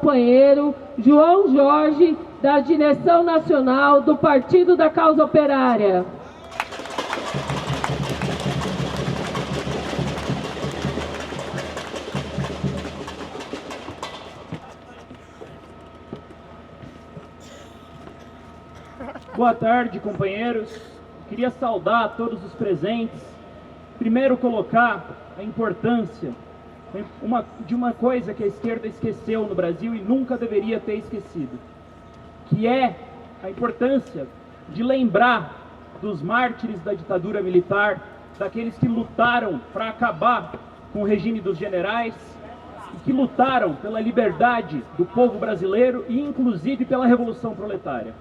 companheiro João Jorge, da direção nacional do Partido da Causa Operária. Boa tarde, companheiros. Queria saudar todos os presentes. Primeiro, colocar a importância de uma coisa que a esquerda esqueceu no Brasil e nunca deveria ter esquecido, que é a importância de lembrar dos mártires da ditadura militar, daqueles que lutaram para acabar com o regime dos generais e que lutaram pela liberdade do povo brasileiro e, inclusive, pela Revolução Proletária.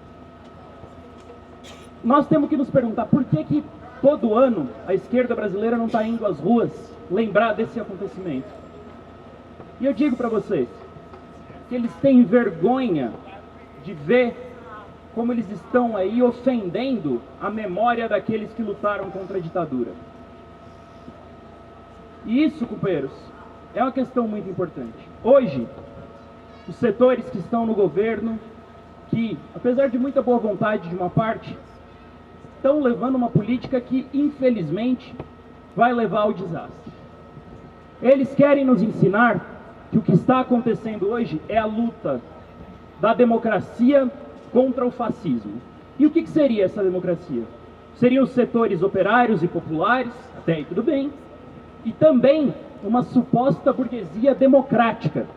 Nós temos que nos perguntar por que todo ano a esquerda brasileira não está indo às ruas lembrar desse acontecimento. E eu digo para vocês que eles têm vergonha de ver como eles estão aí ofendendo a memória daqueles que lutaram contra a ditadura. E isso, companheiros, é uma questão muito importante. Hoje, os setores que estão no governo, que, apesar de muita boa vontade de uma parte, estão levando uma política que, infelizmente, vai levar ao desastre. Eles querem nos ensinar que o que está acontecendo hoje é a luta da democracia contra o fascismo. E o que seria essa democracia? Seriam os setores operários e populares, até aí tudo bem, e também uma suposta burguesia democrática,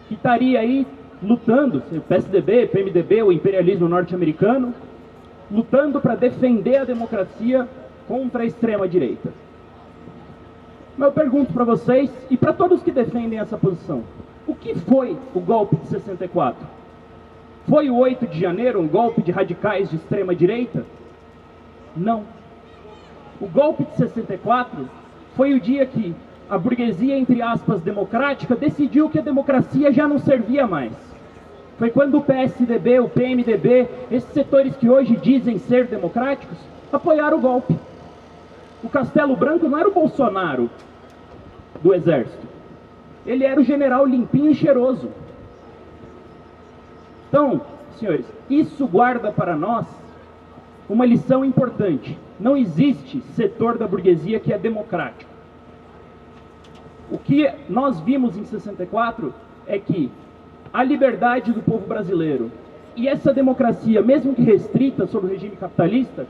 que estaria aí lutando, o PSDB, PMDB, o imperialismo norte-americano, lutando para defender a democracia contra a extrema-direita. Mas eu pergunto para vocês, e para todos que defendem essa posição, o que foi o golpe de 64? Foi o 8 de janeiro um golpe de radicais de extrema-direita? Não. O golpe de 64 foi o dia que a burguesia, entre aspas, democrática, decidiu que a democracia já não servia mais. Foi quando o PSDB, o PMDB, esses setores que hoje dizem ser democráticos, apoiaram o golpe. O Castelo Branco não era o Bolsonaro do Exército. Ele era o general limpinho e cheiroso. Então, senhores, isso guarda para nós uma lição importante. Não existe setor da burguesia que é democrático. O que nós vimos em 64 é que a liberdade do povo brasileiro e essa democracia, mesmo que restrita sob o regime capitalista,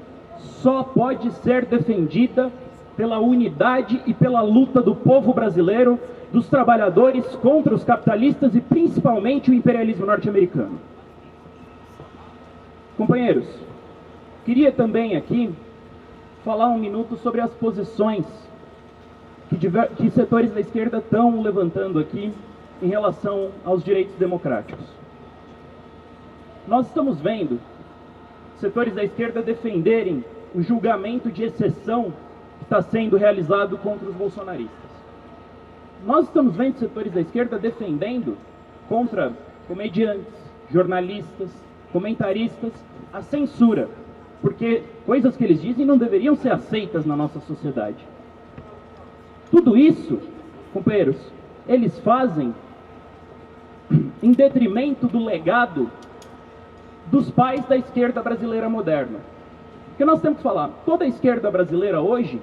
só pode ser defendida pela unidade e pela luta do povo brasileiro, dos trabalhadores contra os capitalistas e principalmente o imperialismo norte-americano. Companheiros, queria também aqui falar um minuto sobre as posições que setores da esquerda estão levantando aqui em relação aos direitos democráticos. Nós estamos vendo setores da esquerda defenderem o julgamento de exceção que está sendo realizado contra os bolsonaristas. Nós estamos vendo setores da esquerda defendendo contra comediantes, jornalistas, comentaristas, a censura, porque coisas que eles dizem não deveriam ser aceitas na nossa sociedade. Tudo isso, companheiros, eles fazem em detrimento do legado dos pais da esquerda brasileira moderna. Porque nós temos que falar, toda a esquerda brasileira hoje,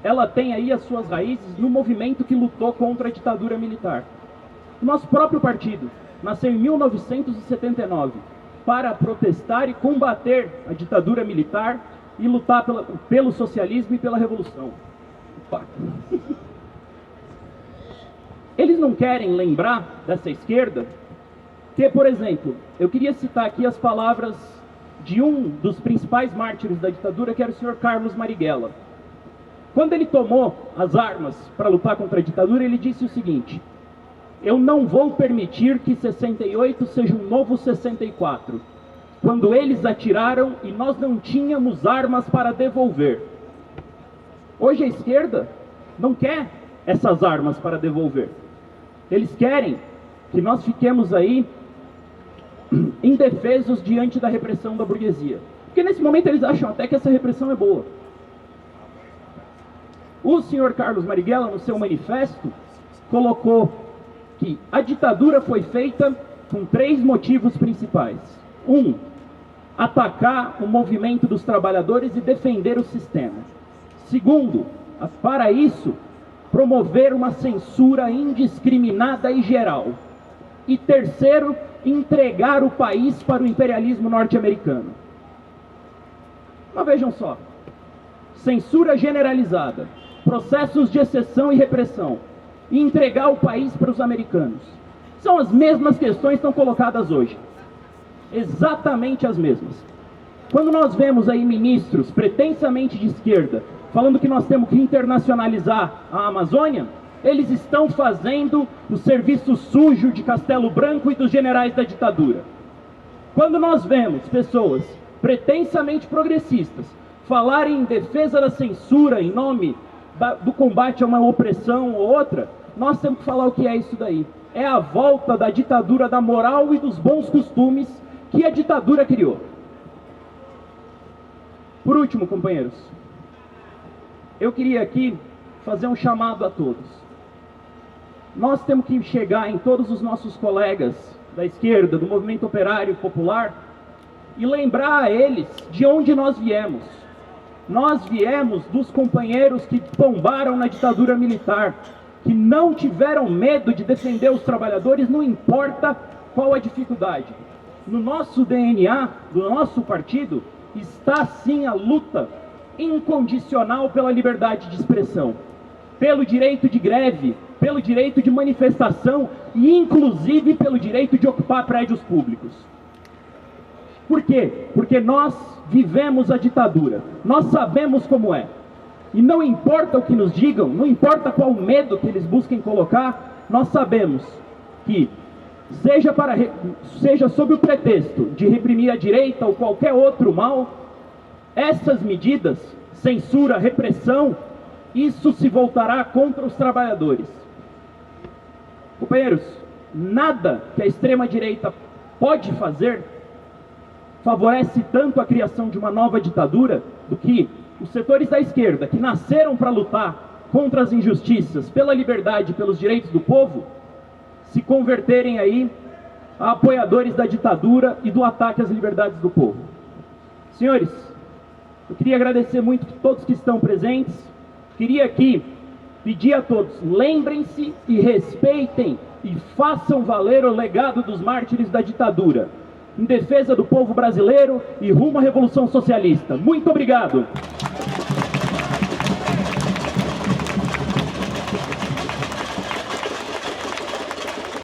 ela tem aí as suas raízes no movimento que lutou contra a ditadura militar. O nosso próprio partido nasceu em 1979 para protestar e combater a ditadura militar e lutar pelo socialismo e pela revolução. Opa. Eles não querem lembrar dessa esquerda que, por exemplo, eu queria citar aqui as palavras de um dos principais mártires da ditadura, que era o senhor Carlos Marighella. Quando ele tomou as armas para lutar contra a ditadura, ele disse o seguinte: eu não vou permitir que 68 seja um novo 64, quando eles atiraram e nós não tínhamos armas para devolver. Hoje a esquerda não quer essas armas para devolver. Eles querem que nós fiquemos aí indefesos diante da repressão da burguesia. Porque nesse momento eles acham até que essa repressão é boa. O senhor Carlos Marighella, no seu manifesto, colocou que a ditadura foi feita com 3 motivos principais. 1, atacar o movimento dos trabalhadores e defender o sistema. 2, para isso, promover uma censura indiscriminada e geral. E 3, entregar o país para o imperialismo norte-americano. Mas vejam só, censura generalizada, processos de exceção e repressão, e entregar o país para os americanos. São as mesmas questões que estão colocadas hoje. Exatamente as mesmas. Quando nós vemos aí ministros pretensamente de esquerda falando que nós temos que internacionalizar a Amazônia, eles estão fazendo o serviço sujo de Castelo Branco e dos generais da ditadura. Quando nós vemos pessoas pretensamente progressistas falarem em defesa da censura em nome do combate a uma opressão ou outra, nós temos que falar o que é isso daí. É a volta da ditadura da moral e dos bons costumes que a ditadura criou. Por último, companheiros, eu queria aqui fazer um chamado a todos. Nós temos que chegar em todos os nossos colegas da esquerda, do movimento operário popular, e lembrar a eles de onde nós viemos. Nós viemos dos companheiros que tombaram na ditadura militar, que não tiveram medo de defender os trabalhadores, não importa qual a dificuldade. No nosso DNA, do nosso partido, está sim a luta incondicional pela liberdade de expressão, pelo direito de greve, pelo direito de manifestação e inclusive pelo direito de ocupar prédios públicos. Por quê? Porque nós vivemos a ditadura, nós sabemos como é. E não importa o que nos digam, não importa qual medo que eles busquem colocar, nós sabemos que, seja sob o pretexto de reprimir a direita ou qualquer outro mal, essas medidas, censura, repressão, isso se voltará contra os trabalhadores. Companheiros, nada que a extrema-direita pode fazer favorece tanto a criação de uma nova ditadura do que os setores da esquerda, que nasceram para lutar contra as injustiças, pela liberdade e pelos direitos do povo, se converterem aí a apoiadores da ditadura e do ataque às liberdades do povo. Senhores, eu queria agradecer muito a todos que estão presentes. Queria aqui pedir a todos, lembrem-se e respeitem e façam valer o legado dos mártires da ditadura, em defesa do povo brasileiro e rumo à Revolução Socialista. Muito obrigado!